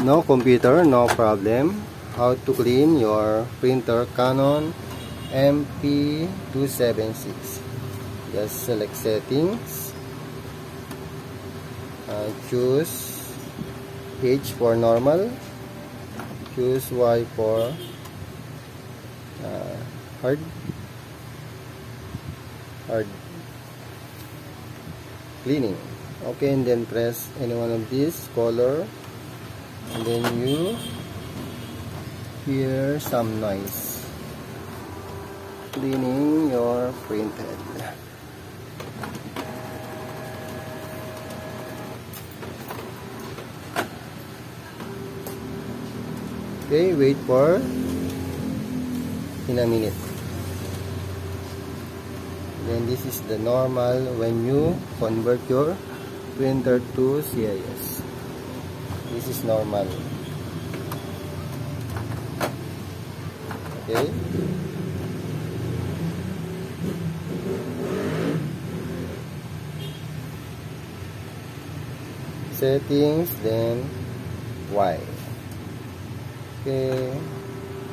No computer, no problem. How to clean your printer Canon MP276. Just select settings, choose H for normal, choose Y for hard cleaning. Okay, and then press any one of these color, and then you hear some noise cleaning your printhead. Okay, wait for in a minute. Then this is the normal when you convert your printer to CIS. This is normal. Okay. Settings, then Y. Okay.